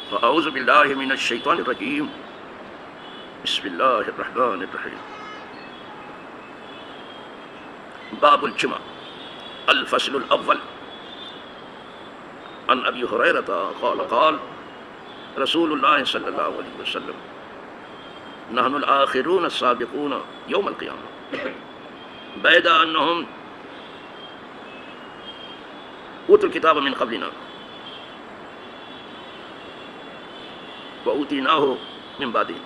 فاعوذ باللہ من الشیطان الرجیم بسم اللہ الرحمن الرحیم باب الجمعہ الفصل الاول عن ابی ہریرہ قال قال رسول اللہ صلی اللہ علیہ وسلم نحن الآخرون السابقون یوم القیامہ بعد انہم اوتوا الکتاب من قبلنا وأوتيناه من بعده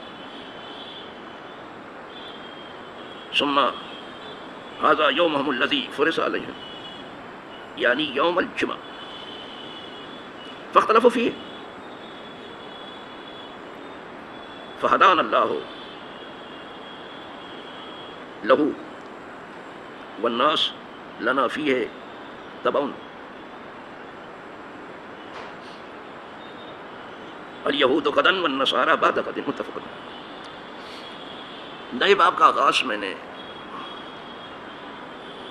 ثم هذا يومهم الذي فرض عليهم يعني يوم الجمعة فاختلفوا فيه فهدانا الله له والناس لنا فيه تبع الیہود غدا والنصارى بعد غد متفق۔ نئے باب کا آغاز میں نے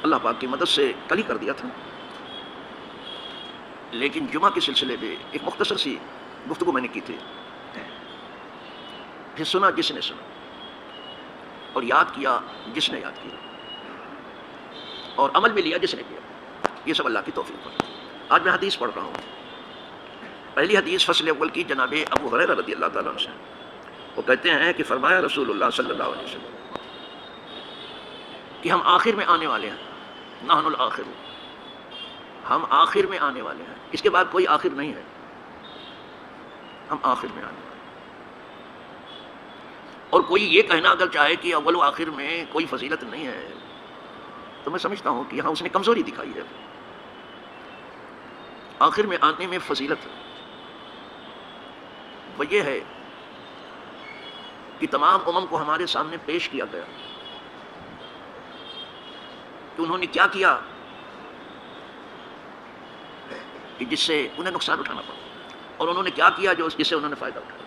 اللہ پاک کی مدد سے کل ہی کر دیا تھا، لیکن جمعہ کے سلسلے میں ایک مختصر سی گفتگو میں نے کی تھی، پھر سنا جس نے سنا اور یاد کیا جس نے یاد کیا اور عمل میں لیا جس نے کیا، یہ سب اللہ کی توفیق پر۔ آج میں حدیث پڑھ رہا ہوں، پہلی حدیث فصل اول کی جناب ابو ہریرہ رضی اللہ تعالیٰ عنہ سے۔ وہ کہتے ہیں کہ فرمایا رسول اللہ صلی اللہ علیہ وسلم کہ ہم آخر میں آنے والے ہیں، نحن الآخر، ہم آخر میں آنے والے ہیں، اس کے بعد کوئی آخر نہیں ہے، ہم آخر میں آنے والے ہیں۔ اور کوئی یہ کہنا اگر چاہے کہ اول و آخر میں کوئی فضیلت نہیں ہے تو میں سمجھتا ہوں کہ یہاں اس نے کمزوری دکھائی ہے۔ آخر میں آنے میں فضیلت ہے، وہ یہ ہے کہ تمام امم کو ہمارے سامنے پیش کیا گیا کہ انہوں نے کیا کیا کہ جس سے انہیں نقصان اٹھانا پڑا، اور انہوں نے کیا کیا جس سے انہوں نے فائدہ اٹھایا،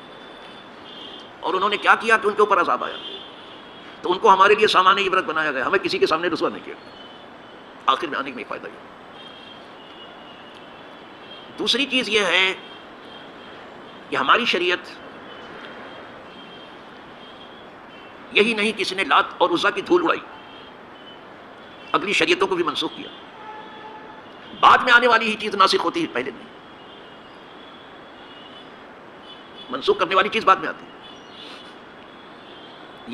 اور انہوں نے کیا کیا کہ ان کے اوپر عذاب آیا، تو ان کو ہمارے لیے سامان عبرت بنایا گیا، ہمیں کسی کے سامنے رسوا نہیں کیا۔ آخر میں آنے میں فائدہ یہ۔ دوسری چیز یہ ہے کہ ہماری شریعت یہی نہیں کہ اس نے لات اور عزا کی دھول اڑائی، اگلی شریعتوں کو بھی منسوخ کیا۔ بعد میں آنے والی ہی چیز ناسخ ہوتی ہے، پہلے نہیں۔ منسوخ کرنے والی چیز بعد میں آتی ہے۔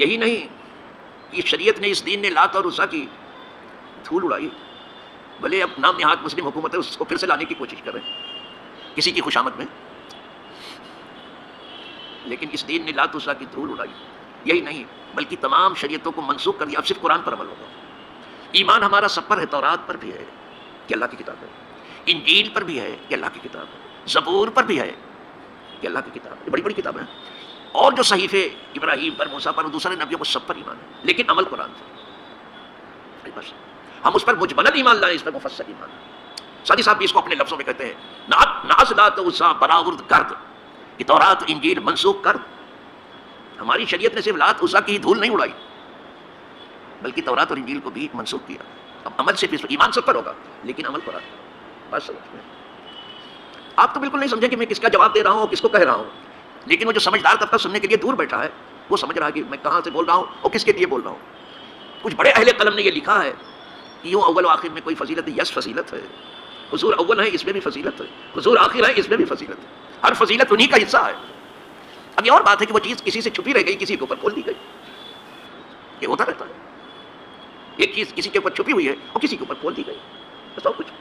یہی نہیں کہ شریعت نے، اس دین نے لات اور عزا کی دھول اڑائی، بھلے اب نام نہاد مسلم حکومت ہے اس کو پھر سے لانے کی کوشش کریں کسی کی خوشامد میں، لیکن اس دین نے لات عزا کی دھول اڑائی۔ یہی نہیں بلکہ تمام شریعتوں کو منسوخ کر دیا، اب صرف قرآن پر عمل ہوگا۔ ایمان ہمارا سب پر ہے، تورات پر بھی ہے کہ اللہ کی کتاب ہے، انجیل پر بھی ہے کہ اللہ کی کتاب ہے، زبور پر بھی ہے کہ اللہ کی کتاب ہے، بڑی بڑی کتابیں ہیں، اور جو صحیفے ابراہیم پر، موسیٰ پر، دوسرے نبیوں پر، سب پر ایمان ہے، لیکن عمل قرآن سے۔ بس ہم اس پر مجملن ایمان لائیں، اس پر مفصل ایمان لائیں۔ سادی صاحب بھی اس کو اپنے لفظوں میں کہتے ہیں ناز لات عزا برآورد کرد، کہ تورات انجیل منسوخ کر۔ ہماری شریعت نے صرف لات عزا کی دھول نہیں اڑائی بلکہ تورات اور انجیل کو بھی منسوخ کیا۔ اب عمل سے ایمان سب پر ہوگا لیکن عمل قرآن۔ بات سمجھ میں آپ تو بالکل نہیں سمجھیں کہ میں کس کا جواب دے رہا ہوں اور کس کو کہہ رہا ہوں، لیکن وہ جو سمجھدار طبقہ سننے کے لیے دور بیٹھا ہے وہ سمجھ رہا ہے کہ میں کہاں سے بول رہا ہوں اور کس کے لیے بول رہا ہوں۔ کچھ بڑے اہل قلم نے یہ لکھا ہے کہ یوں اول و آخر میں کوئی فضیلت ہے، یس فضیلت ہے، حضور اول ہے اس میں بھی فضیلت ہے، حضور آخر ہے اس میں بھی فضیلت ہے، ہر فضیلت انہی کا حصہ ہے۔ اب یہ اور بات ہے کہ وہ چیز کسی سے چھپی رہ گئی، کسی کے اوپر کھول دی گئی، یہ ہوتا رہتا ہے۔ ایک چیز کسی کے اوپر چھپی ہوئی ہے اور کسی کے اوپر کھول دی گئی، بس اور کچھ۔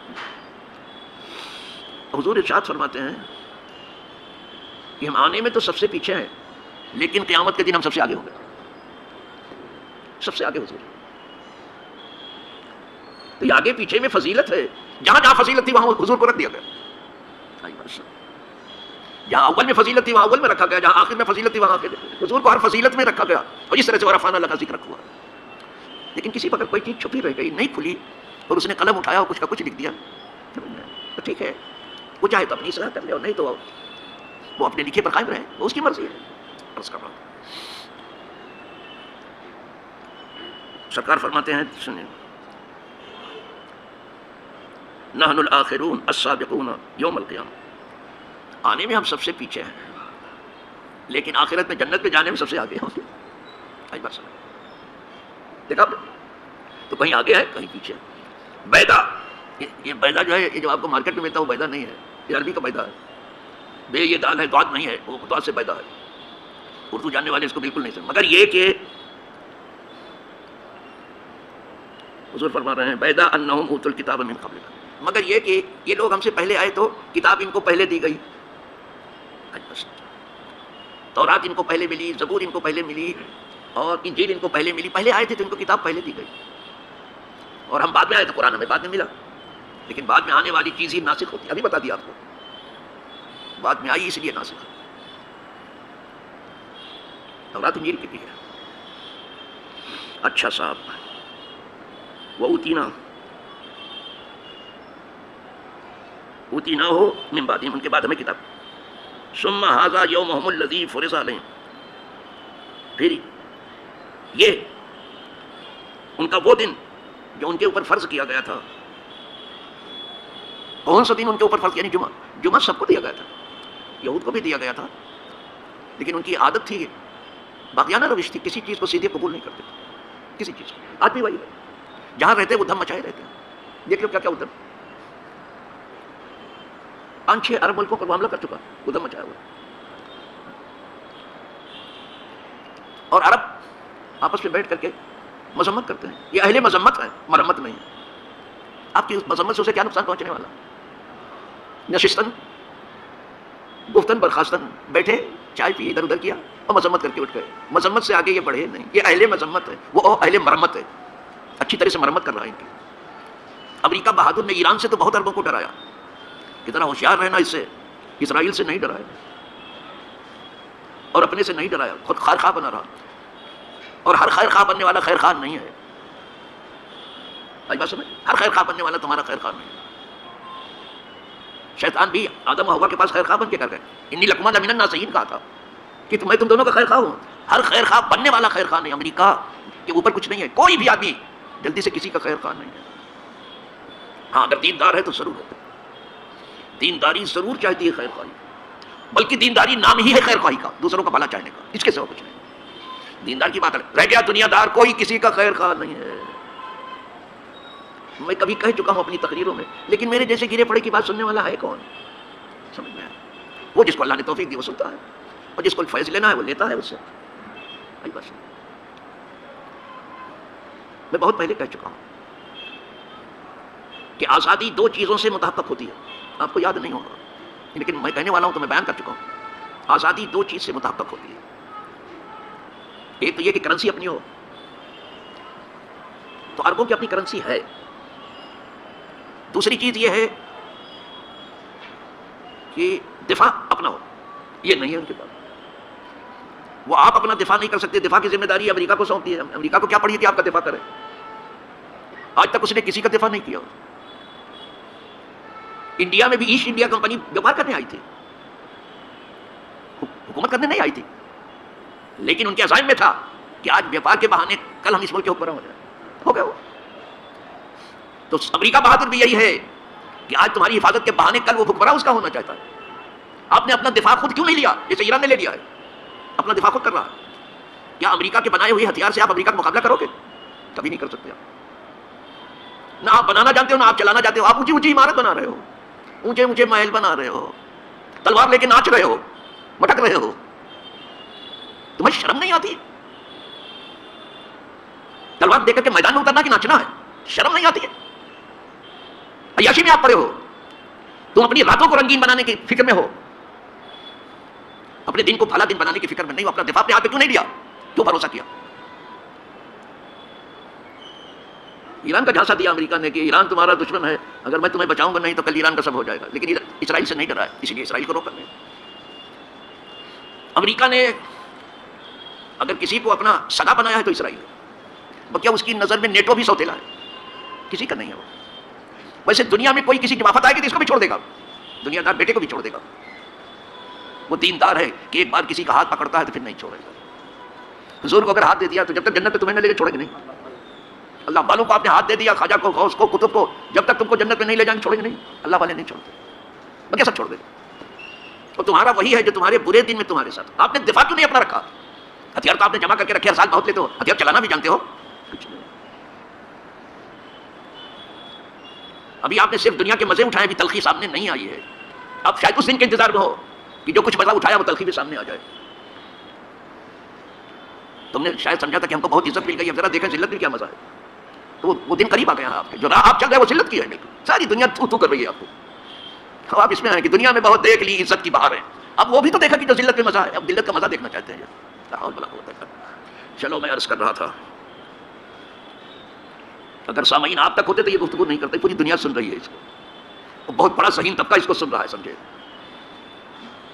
حضور ارشاد فرماتے ہیں کہ ہم آنے میں تو سب سے پیچھے ہیں لیکن قیامت کے دن ہم سب سے آگے ہوں گے، سب سے آگے حضور۔ تو یہ آگے پیچھے میں فضیلت ہے، جہاں جہاں فضیلت تھی وہاں حضور کو رکھ دیا گیا، جہاں اول میں فضیلت تھی وہاں اول میں رکھا گیا، جہاں آخر میں فضیلت تھی وہاں آخر حضور کو ہر فضیلت میں رکھا گیا، اور اس طرح سے ورفعنا لک ذکرک ہوا۔ لیکن کسی پر اگر کوئی چیز چھپی رہ گئی، نہیں کھلی، اور اس نے قلم اٹھایا اور کچھ کا کچھ لکھ دیا تو ٹھیک ہے، وہ چاہے تو اپنی اصلاح کر لے اور نہیں تو وہ اپنے لکھے پر قائم رہے، وہ اس کی مرضی ہے۔ عرض کر رہا ہوں سرکار فرماتے ہیں، سنیں، نحن الآخرون السابقون یوم القیامہ، آنے میں ہم سب سے پیچھے ہیں لیکن آخرت میں جنت میں جانے میں سب سے آگے ہوں گے. آج بات سمجھ دیکھا آپ نے؟ تو کہیں آگے ہے کہیں پیچھے. بیدا، یہ بیدا جو ہے یہ جو آپ کو مارکیٹ میں ملتا ہے وہ بیدا نہیں ہے، یہ عربی کا بیدا ہے. بے یہ دال ہے، دعات نہیں ہے، وہ دعات سے بیدا ہے. اردو جاننے والے اس کو بالکل نہیں سمجھ. مگر یہ کہ حضور فرما رہے ہیں بیدا انہم اوتوا الکتاب من قبل، مگر یہ کہ یہ لوگ ہم سے پہلے آئے تو کتاب ان کو پہلے دی گئی. تورات ان کو پہلے ملی، زبور ان کو پہلے ملی، اور انجیل ان کو پہلے ملی. پہلے آئے تھے تو ان کو کتاب پہلے دی گئی، اور ہم بعد میں آئے تو قرآن ہمیں بعد میں ملا. لیکن بعد میں آنے والی چیز ہی ناسخ ہوتی ہے. ابھی بتا دیا آپ کو، بعد میں آئی اس لیے ناسخ. تورات انجیل کی بھی ہے. اچھا صاحب، اوتینا ہو من بعدہم، ان کے بعد ہمیں کتاب. ثم ھذا یومہم الذی فرض علیہم، پھر یہ ان کا وہ دن جو ان کے اوپر فرض کیا گیا تھا. کون سا دن ان کے اوپر فرض؟ یعنی جمعہ. جمعہ سب کو دیا گیا تھا، یہود کو بھی دیا گیا تھا، لیکن ان کی عادت تھی، باقیانہ روش تھی، کسی چیز کو سیدھے قبول نہیں کرتے تھے. کسی چیز کو. آج بھی وہی ہے، جہاں رہتے وہ دھم مچائے رہتے ہیں. دیکھ لو کیا کیا ادھر 5-6 ارب ملکوں پر معاملہ کر چکا، ادھم مچایا ہوا. اور عرب آپس میں بیٹھ کر کے مذمت کرتے ہیں. یہ اہل مذمت ہے، مرمت نہیں ہے. آپ کی اس مذمت سے اسے کیا نقصان پہنچنے والا؟ نشستن گفتن برخاستن، بیٹھے چائے پی ادھر ادھر کیا اور مذمت کر کے اٹھ گئے. مذمت سے آگے یہ بڑھے نہیں. یہ اہل مذمت ہے، وہ اہل مرمت ہے. اچھی طرح سے مرمت کر رہا ہے ان کی. امریکہ بہادر نے ایران سے تو بہت اربوں کو ڈرایا کہ ذرا ہوشیار رہنا اس سے. اسرائیل سے نہیں ڈرایا اور اپنے سے نہیں ڈرایا، خود خیر خواہ بنا رہا. اور ہر خیر خواہ بننے والا خیر خواہ نہیں ہے. آج بات سمجھ، ہر خیر خواہ بننے والا تمہارا خیر خواہ نہیں ہے. شیطان بھی آدم و حوا کے پاس خیر خواہ بن کے کر گئے. انی لکما لمن الناصحین کہا تھا کہ میں تم دونوں کا خیر خواہ ہوں. ہر خیر خواہ بننے والا خیر خواہ نہیں. امریکہ کے اوپر کچھ نہیں ہے، کوئی بھی آدمی جلدی سے کسی کا خیر خواہ نہیں ہے. ہاں اگر دیندار ہے تو ضرور ہے. دینداری ضرور چاہتی ہے خیر خواہی، بلکہ دینداری نام ہی ہے خیر خواہی کا، دوسروں کا بھلا چاہنے کا. اس کے سوا کچھ نہیں. دیندار کی بات رہ گیا دنیا دار، کوئی کسی کا خیر خواہ نہیں ہے. میں کبھی کہہ چکا ہوں اپنی تقریروں میں، لیکن میرے جیسے گرے پڑے کی بات سننے والا ہے کون؟ سمجھ میں آیا؟ وہ جس کو اللہ نے توفیق دی وہ سنتا ہے، اور جس کو فیض لینا ہے وہ لیتا ہے اس سے. بس میں بہت پہلے کہہ چکا ہوں کہ آزادی 2 چیزوں سے متحقق ہوتی ہے. آپ کو یاد نہیں ہوگا لیکن میں کہنے والا ہوں تو میں بیان کر چکا ہوں. آزادی 2 چیز سے متحقق ہوتی ہے. ایک تو یہ کہ کرنسی اپنی ہو، تو عربوں کی اپنی کرنسی ہے. دوسری چیز یہ ہے کہ دفاع اپنا ہو. یہ نہیں ہے ان کے پاس. وہ آپ اپنا دفاع نہیں کر سکتے. دفاع کی ذمہ داری امریکہ کو سونپتی ہے. امریکہ کو کیا پڑی کہ آپ کا دفاع کرے؟ آج تک اس نے کسی کا دفاع نہیں کیا. انڈیا میں بھی ایسٹ انڈیا کمپنی ویپار کرنے آئی تھی، حکومت کرنے نہیں آئی تھی، لیکن ان کے عزائم میں تھا کہ آج ویپار کے بہانے کل ہم اس ملک کے حکمراں ہو جائیں. ہو گئے وہ. تو امریکہ بہادر بھی یہی ہے کہ آج تمہاری حفاظت کے بہانے کل وہ حکمراں اس کا ہونا چاہتا ہے. آپ نے اپنا دفاع خود کیوں نہیں لیا جیسے ایران نے لے لیا ہے؟ اپنا دفاع خود کر رہا ہے. کیا امریکہ کے بنائے ہوئے ہتھیار سے آپ امریکہ کا مقابلہ کرو گے؟ کبھی نہیں کر سکتے آپ. نہ آپ بنانا جانتے ہو نہ آپ چلانا جانتے ہو. آپ اونچی اونچی عمارت بنا رہے ہو، اونچے اونچے محل بنا رہے ہو، تلوار لے کے ناچ رہے ہو، مٹک رہے ہو. تمہیں شرم نہیں آتی؟ تلوار دے کر کے میدان میں اترنا کہ ناچنا ہے؟ شرم نہیں آتی ہے؟ عیاشی میں آپ پڑے ہو. تم اپنی راتوں کو رنگین بنانے کی فکر میں ہو، اپنے دن کو بھلا دن بنانے کی فکر میں نہیں ہو. اپنا دفاع اپنے ہاتھ پہ کیوں نہیں لیا؟ کیوں بھروسہ کیا؟ ایران کا جھانسا دیا امریکہ نے کہ ایران تمہارا دشمن ہے، اگر میں تمہیں بچاؤں گا نہیں تو کل ایران کا سب ہو جائے گا. لیکن اسرائیل سے نہیں ڈرا ہے، اس لیے اسرائیل کو روکا نہیں. امریکہ نے اگر کسی کو اپنا سگا بنایا ہے تو اسرائیل ہے. کیا اس کی نظر میں نیٹو بھی سوتیلا ہے؟ کسی کا نہیں ہے وہ. ویسے دنیا میں کوئی کسی کی وفات آئے گی تو اس کو بھی چھوڑ دے گا، دنیا دار بیٹے کو بھی چھوڑ دے گا. وہ دیندار ہے کہ ایک بار کسی کا ہاتھ پکڑتا ہے تو پھر نہیں چھوڑے گا. حضور کو اگر ہاتھ دے دیا تو جب تک جنت میں تمہیں نہ لے کے چھوڑیں گے نہیں. اللہ والوں کو آپ نے ہاتھ دے دیا، خواجہ کو، غوث کو، کتب کو، جب تک تم کو جنت میں نہیں لے جائیں گے چھوڑیں گے نہیں. اللہ والے نہیں چھوڑتے، وہ کیا سب چھوڑ دیں گے. اور تمہارا وہی ہے جو تمہارے برے دن میں تمہارے ساتھ. آپ نے دفاع کیوں نہیں اپنا رکھا؟ ہتھیار تو آپ نے جمع کر کے رکھے، ہر سال بہت لیتے ہو، ہتھیار چلانا بھی جانتے ہو کچھ نہیں. ابھی آپ نے صرف دنیا کے مزے اٹھائے، ابھی تلخی سامنے نہیں آئی ہے. اب شاید اس دن کے انتظار میں ہو کہ جو کچھ مزہ اٹھایا وہ تلخی بھی سامنے آ جائے. تم نے شاید سمجھا تھا کہ ہم کو بہت عزت مل گئی، اب ذرا دیکھیں ذلت میں کیا مزہ ہے. تو وہ دن قریب آ گیا آپ کے، جو راہ آپ چل رہے ہیں وہ ذلت کی ہے. بالکل ساری دنیا تھو تھو کر رہی ہے آپ کو. اب آپ اس میں آئے کہ دنیا میں بہت دیکھ لی، عزت کی بہار ہے. اب وہ بھی تو دیکھا کہ جو ذلت میں مزہ ہے، اب ذلت کا مزہ دیکھنا چاہتے ہیں. چلو میں عرض کر رہا تھا، اگر سامعین آپ تک ہوتے تو یہ گفتگو نہیں کرتے. پوری دنیا سن رہی ہے اس کو، بہت بڑا ذہین طبقہ اس کو سن رہا ہے. سمجھے،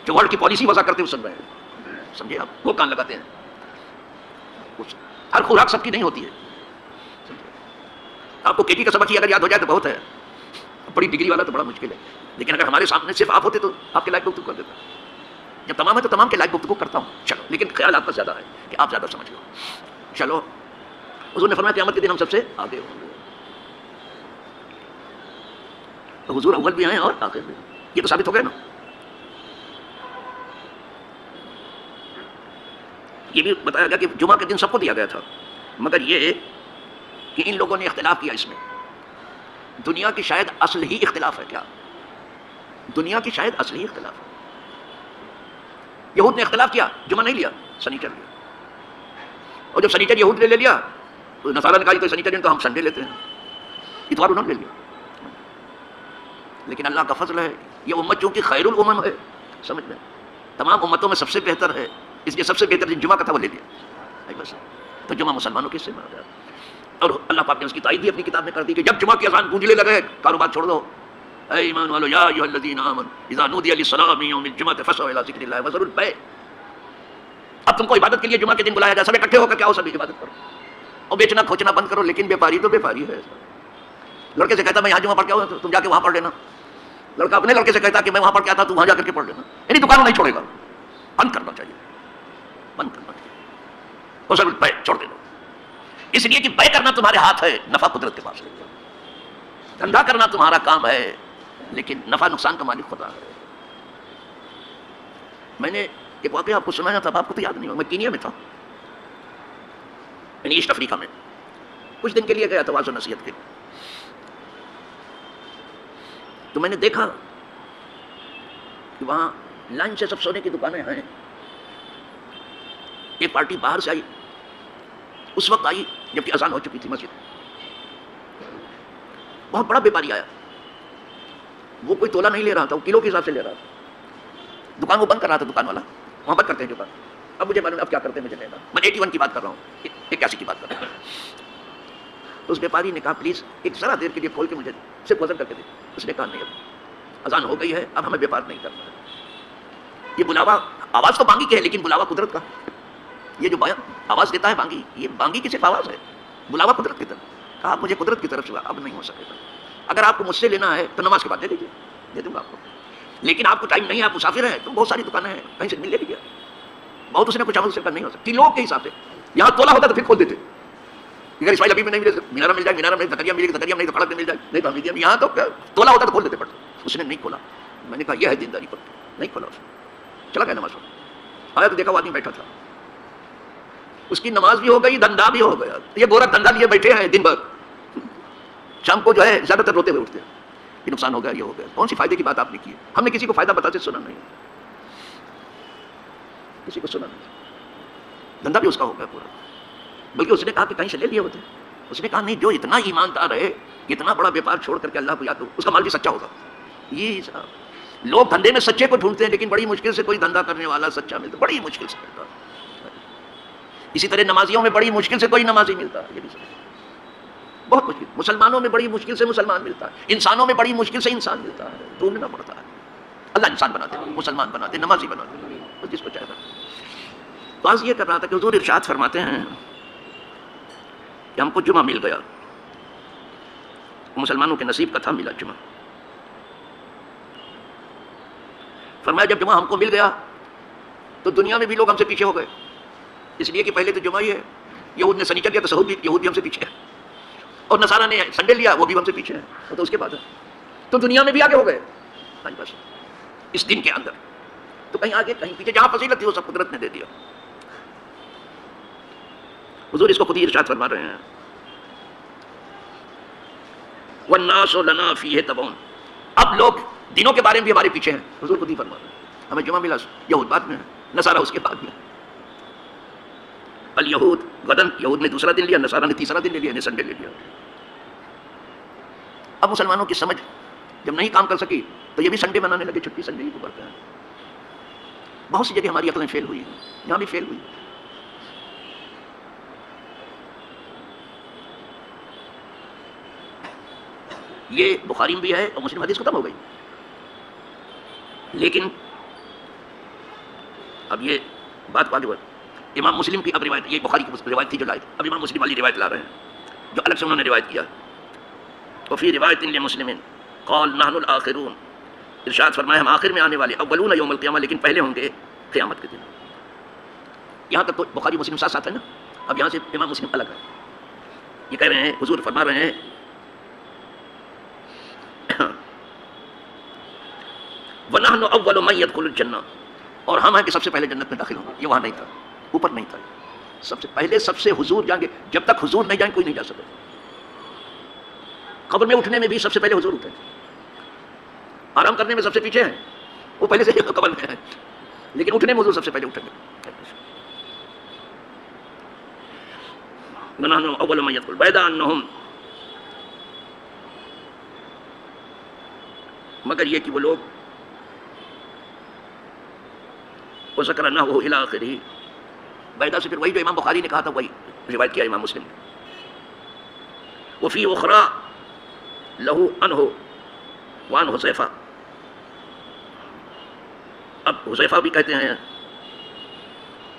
جو ورلڈ کی پالیسی وضع کرتے ہوئے سن رہے ہیں. سمجھے آپ، وہ کان لگاتے ہیں. ہر خوراک سب کی نہیں ہوتی ہے. آپ کو کے پی کا سبق ہی اگر یاد ہو جائے تو بہت ہے، بڑی ڈگری والا تو بڑا مشکل ہے. لیکن اگر ہمارے سامنے صرف آپ ہوتے تو آپ کے لائق گفتگو کر دیتا. جب تمام ہے تو تمام کے لائق گفتگو کرتا ہوں. چلو، لیکن خیال آپ کا زیادہ ہے کہ آپ زیادہ سمجھ لو. چلو، حضور نے فرمایا قیامت کے دن ہم سب سے آگے ہوں گے. تو حضور اول بھی ہیں اور آخر بھی. یہ تو ثابت ہو گیا نا. یہ بھی بتایا گیا کہ جمعہ کے دن سب کو دیا گیا تھا، مگر یہ کہ ان لوگوں نے اختلاف کیا اس میں. دنیا کی شاید اصل ہی اختلاف ہے. کیا دنیا کی شاید اصل ہی اختلاف ہے. یہود نے اختلاف کیا، جمعہ نہیں لیا، سنیچر لیا. اور جب سنیچر یہود نے لے لیا تو نصارہ نے کہا تو سنیچر تو ہم سنڈے لیتے ہیں. اتوار انہوں نے لے لیا. لیکن اللہ کا فضل ہے، یہ امت چونکہ خیر الامم ہے، سمجھ میں تمام امتوں میں سب سے بہتر ہے، اس لیے سب سے بہتر دن جمعہ کا تھا، وہ لے لیا. بس تو جمعہ مسلمانوں کے حصے میں آ گیا. اور اللہ پاک نے اس کی تائید بھی اپنی کتاب میں کر دی کہ جب جمعہ کی اذان گونجنے لگے کاروبار چھوڑ دو. اے ایمان والو، یا ایھا الذین آمنوا اذا نودی للصلاۃ من یوم الجمعۃ فاسعوا الی ذکر اللہ وذروا البیع. اب تم کو عبادت کے لیے جمعہ کے دن بلایا جائے، سب اکٹھے ہو کر کیا ہو، سب عبادت کرو اور بیچنا کھوچنا بند کرو. لیکن بیپاری تو بیپاری ہے. لڑکے سے کہتا میں یہاں جمعہ پڑھ کے آؤں، تم جا کے وہاں پڑھ لینا. لڑکا اپنے لڑکے سے کہتا کہ میں وہاں پڑھ کے آتا، تو وہاں جا کر کے پڑھ لینا. یعنی دکانوں نہیں چھوڑے گا، بند کرنا چاہیے، بند کرنا چاہیے. اور سب بیع چھوڑ دے دو، اس لیے کہ بیع کرنا تمہارے ہاتھ ہے، نفع قدرت کے پاس ہے. دھندا کرنا تمہارا کام ہے، لیکن نفع نقصان کا مالک خدا ہے. میں نے ایک واقعہ آپ کو سنایا تھا، آپ کو تو یاد نہیں ہوگا. میں کینیا میں تھا، یعنی ایسٹ افریقہ میں کچھ دن کے لیے گیا تھا واعظ و نصیحت کے لیے. تو میں نے دیکھا کہ وہاں لائن سے سب سونے کی دکانیں ہیں. ایک پارٹی باہر سے آئی، اس وقت آئی جبکہ اذان ہو چکی تھی مسجد. بہت بڑا بیپاری آیا، وہ کوئی تولہ نہیں لے رہا تھا، وہ کلو کے حساب سے لے رہا تھا. دکان وہ بند کر رہا تھا، دکان والا وہاں بند کرتے ہیں دکان. اب مجھے معلوم اب کیا کرتے ہیں مجھے نہیں پتا. میں 81 کی بات کر رہا ہوں، 81 کی بات کر رہا ہوں. تو اس بیپاری نے کہا پلیز ایک ذرا دیر کے لیے کھول کے مجھے صرف وزن کر کے دے. اس نے کہا نہیں، اب اذان ہو گئی ہے، اب ہمیں بیپار نہیں کرنا ہے. یہ بلاوا آواز تو بانگی کی ہے، لیکن بلاوا قدرت کا. یہ جو آواز دیتا ہے بانگی، یہ بانگی کی صرف آواز ہے، بلاوا قدرت کی طرف. کہا مجھے قدرت کی طرف سے اب نہیں ہو سکے گا. اگر آپ کو مجھ سے لینا ہے تو نماز کے بعد دے دیجیے، دے دوں گا آپ کو. لیکن آپ کو ٹائم نہیں ہے، آپ مسافر ہیں، تو بہت ساری دکانیں ہیں، کہیں سے مل لے لیجیے. بہت اس نے کچھ عمل سے نہیں ہو سکتی لوگ کے حساب سے. یہاں تولا ہوتا تو پھر کھول دیتے. اگر اسماعیل ابھی میں نہیں ملے مینارہ مل جائے، مینارہ میں زکریا ملے گی، زکریا میں نہیں تو کھڑک میں مل جائے، نہیں تو حمیدیہ میں. یہاں تو تولا ہوتا تو کھول دیتے. پڑتے اس نے نہیں کھولا. میں نے کہا یہ ہے دینداری پر، نہیں کھولا. اس نے چلا گیا نماز پڑھ. آیا تو دیکھا وہ آدمی بیٹھا تھا، اس کی نماز بھی ہو گئی، دھندا بھی ہو گیا. یہ گورا دھندا لیے بیٹھے ہیں دن بھر، شام کو جو ہے زیادہ تر روتے ہوئے اٹھتے ہیں کہ نقصان ہو گیا، یہ ہو گیا. کون سی فائدے کی بات آپ نے کی ہے؟ ہم نے کسی کو فائدہ بتاتے سنا نہیں، کسی کو سنا نہیں. دھندا بھی اس کا ہو گیا پورا. بلکہ اس نے کہا کہ کہیں سے لے لیے ہوتے. اس نے کہا نہیں، جو اتنا ایماندار ہے، اتنا بڑا بیپار چھوڑ کر کے اللہ کو یاد ہو، اس کا مال بھی سچا ہوگا. یہ لوگ دھندے میں سچے کو ڈھونڈتے ہیں، لیکن بڑی مشکل سے کوئی دھندا کرنے والا سچا ملتا، بڑی مشکل سے ملتا. اسی طرح نمازیوں میں بڑی مشکل سے کوئی نمازی ملتا ہے، یہ بھی بہت مشکل. مسلمانوں میں بڑی مشکل سے مسلمان ملتا ہے، انسانوں میں بڑی مشکل سے انسان ملتا ہے. ڈھونڈنا پڑتا ہے. اللہ انسان بناتے ہیں، مسلمان بناتے ہیں، نمازی بناتے ہیں، جس کو چاہے. تو آج یہ کر رہا تھا کہ حضور ارشاد فرماتے ہیں کہ ہم کو جمعہ مل گیا. مسلمانوں کے نصیب کا تھا ملا جمعہ. فرمایا جب جمعہ ہم کو مل گیا تو دنیا میں بھی لوگ ہم سے پیچھے ہو گئے، اس لیے کہ پہلے تو جمعہ ہی ہے. یہود نے سنیچر لیا تو یہود بھی ہم سے پیچھے ہے، اور نصارہ نے سنڈے لیا، وہ بھی ہم سے پیچھے ہے. تو اس کے بعد تو دنیا میں بھی آگے ہو گئے. بس اس دن کے اندر تو کہیں آگے کہیں پیچھے، جہاں فضیلت تھی وہ سب قدرت نے دے دیا. حضور اس کو خود ہی ارشاد فرما رہے ہیں والناس لنا فیہ تبعون. اب لوگ دنوں کے بارے میں بھی ہمارے پیچھے ہیں. حضور خود ہی فرما رہے ہیں. ہمیں جمعہ ملا یہود بعد میں ہے، نصارہ اس کے بعد میں. الیہود غدن، یہود نے دوسرا دن لیا، نصارہ نے تیسرا دن لے لیا، نے سنڈے لے لیا. اب مسلمانوں کی سمجھ جب نہیں کام کر سکی تو یہ بھی سنڈے بنانے لگے، چھٹی سنڈے ہی کو کرتے ہیں. بہت سی جگہ ہماری عقلیں فیل ہوئی ہیں، یہاں بھی فیل ہوئی. یہ بخاری میں بھی ہے اور مسلم حدیث ختم ہو گئی. لیکن اب یہ بات آگے بڑھ، امام مسلم کی اب روایت، یہ بخاری کی روایت تھی جو لائے، اب امام مسلم والی روایت لا رہے ہیں جو الگ سے انہوں نے روایت کیا. وفی روایت لمسلم قال نحن الاخرون، ارشاد فرمایا ہم آخر میں آنے والے، اولون یوم القیامہ، لیکن پہلے ہوں گے قیامت کے دن. یہاں تک تو بخاری مسلم ساتھ ساتھ ہے نا. اب یہاں سے امام مسلم الگ ہے. یہ کہہ رہے ہیں، حضور فرما رہے ہیں وَنَحْنُ أَوَّلُ مَنْ يَدْخُلُ الْجَنَّةَ، اور ہم ہیں کہ سب سے پہلے جنت میں داخل ہوں گے. یہ وہاں نہیں تھا، اوپر نہیں تھا. سب سے پہلے سب سے حضور جائیں گے. جب تک حضور نہیں جائیں کوئی نہیں جا سکتا. قبر میں اٹھنے میں بھی سب سے پہلے حضور اٹھے. آرام کرنے میں سب سے پیچھے ہیں، وہ پہلے سے قبر میں ہیں، لیکن اٹھنے میں حضور سب سے پہلے اٹھیں گے. وَنَحْنُ أَوَّلُ مَنْ يَدْخُلُ بَعْدَ أَنَّهُمْ، مگر یہ کہ وہ لوگ وذکر نحوہ الی آخرہ، بیدا سے پھر وہی جو امام بخاری نے کہا تھا وہی روایت کیا امام مسلم نے. وفی اخری لہ عنہ وعن حذیفہ، اب حذیفہ بھی کہتے ہیں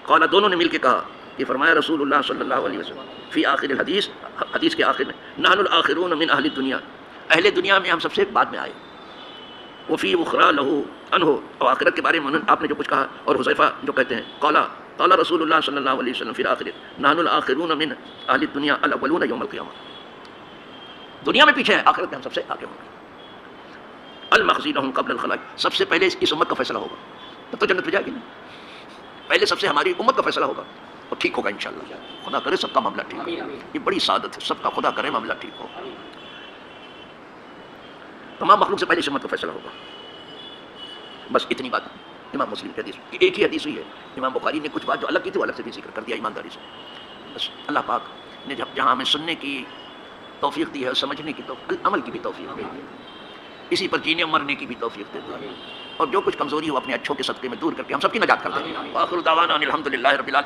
قال، دونوں نے مل کے کہا کہ فرمایا رسول اللہ صلی اللہ علیہ وسلم فی آخر الحدیث، حدیث کے آخر میں، نحن الاخرون من اہل الدنیا، اہل دنیا میں ہم سب سے بعد میں آئے. وفی اخری لہ عنہ، اور آخرت کے بارے میں آپ نے جو کچھ کہا، اور حذیفہ جو کہتے ہیں قال رسول اللہ صلی اللہ علیہ وسلم فی الآخر نحن الاخرون من اہل الدنیا الاولون یوم القیامہ. دنیا میں پیچھے ہیں، آخرت میں ہم سب سے آگے ہوں گے. المخزی لہم قبل الخلائق، سب سے پہلے اس امت کا فیصلہ ہوگا، تب تو جنت میں جائے گی نا. پہلے سب سے ہماری امت کا فیصلہ ہوگا اور ٹھیک ہوگا انشاءاللہ. خدا کرے سب کا معاملہ ٹھیک ہو. یہ بڑی سعادت ہے، سب کا خدا کرے معاملہ ٹھیک ہو. تمام مخلوق سے پہلے اس امت کا فیصلہ ہوگا. بس اتنی بات امام مسلم کی حدیث، ایک ہی حدیث ہوئی ہے. امام بخاری نے کچھ بات جو الگ کی تھی وہ الگ سے بھی ذکر کر دیا ایمانداری سے. بس اللہ پاک نے جہاں ہمیں سننے کی توفیق دی ہے، سمجھنے کی توفیق، عمل کی بھی توفیق دی ہے، اسی پر جینے مرنے کی بھی توفیق دیتے ہیں. اور جو کچھ کمزوری ہو اپنے اچھوں کے صدقے میں دور کر کے ہم سب کی نجات کر دیں. وآخر دعوانا ان الحمد للہ رب العالمین.